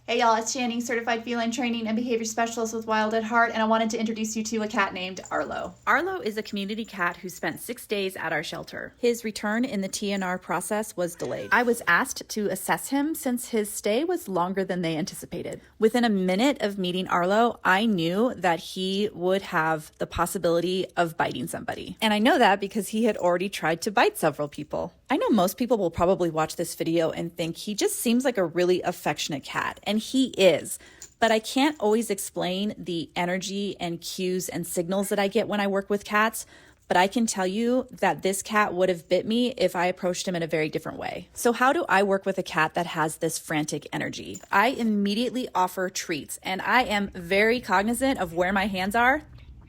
Hey y'all, it's Channing, certified feline training and behavior specialist with Wild at Heart, and I wanted to introduce you to a cat named Arlo. Arlo is a community cat who spent 6 days at our shelter. His return in the TNR process was delayed. I was asked to assess him since his stay was longer than they anticipated. Within a minute of meeting Arlo, I knew that he would have the possibility of biting somebody. And I know that because he had already tried to bite several people. I know most people will probably watch this video and think he just seems like a really affectionate cat, and he is. But I can't always explain the energy and cues and signals that I get when I work with cats. But I can tell you that this cat would have bit me if I approached him in a very different way. So how do I work with a cat that has this frantic energy? I immediately offer treats, and I am very cognizant of where my hands are.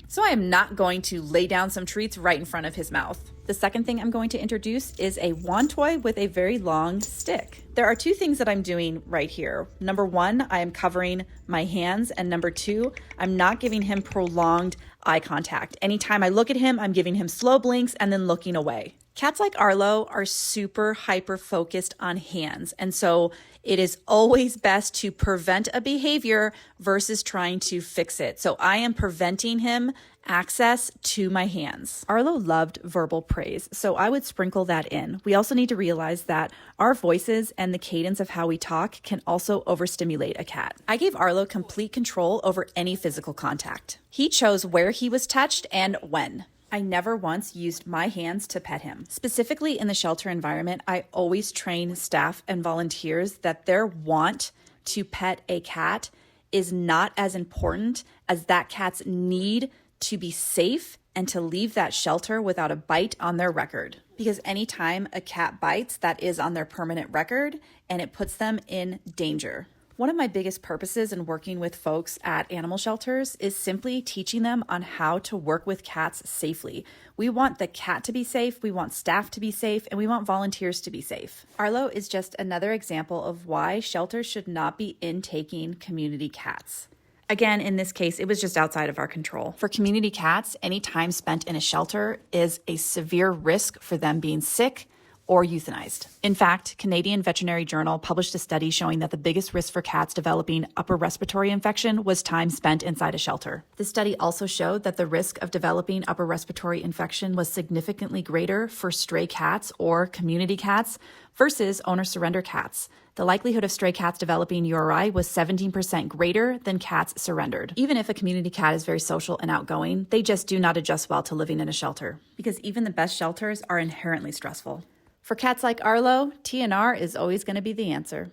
So I am not going to lay down some treats right in front of his mouth. The second thing I'm going to introduce is a wand toy with a very long stick. There are two things that I'm doing right here. Number one, I am covering my hands, and number two, I'm not giving him prolonged eye contact. Anytime I look at him, I'm giving him slow blinks and then looking away. Cats like Arlo are super hyper focused on hands, and so it is always best to prevent a behavior versus trying to fix it. So I am preventing him access to my hands. Arlo loved verbal praise, so I would sprinkle that in. We also need to realize that our voices and the cadence of how we talk can also overstimulate a cat. I gave Arlo complete control over any physical contact. He chose where he was touched and when. I never once used my hands to pet him. Specifically in the shelter environment, I always train staff and volunteers that their want to pet a cat is not as important as that cat's need to be safe and to leave that shelter without a bite on their record. Because anytime a cat bites, that is on their permanent record, and it puts them in danger. One of my biggest purposes in working with folks at animal shelters is simply teaching them on how to work with cats safely. We want the cat to be safe, we want staff to be safe, and we want volunteers to be safe. Arlo is just another example of why shelters should not be intaking community cats. Again, in this case, it was just outside of our control. For community cats, any time spent in a shelter is a severe risk for them being sick or euthanized. In fact, Canadian Veterinary Journal published a study showing that the biggest risk for cats developing upper respiratory infection was time spent inside a shelter. The study also showed that the risk of developing upper respiratory infection was significantly greater for stray cats or community cats versus owner surrender cats. The likelihood of stray cats developing URI was 17% greater than cats surrendered. Even if a community cat is very social and outgoing, they just do not adjust well to living in a shelter, because even the best shelters are inherently stressful. For cats like Arlo, TNR is always going to be the answer.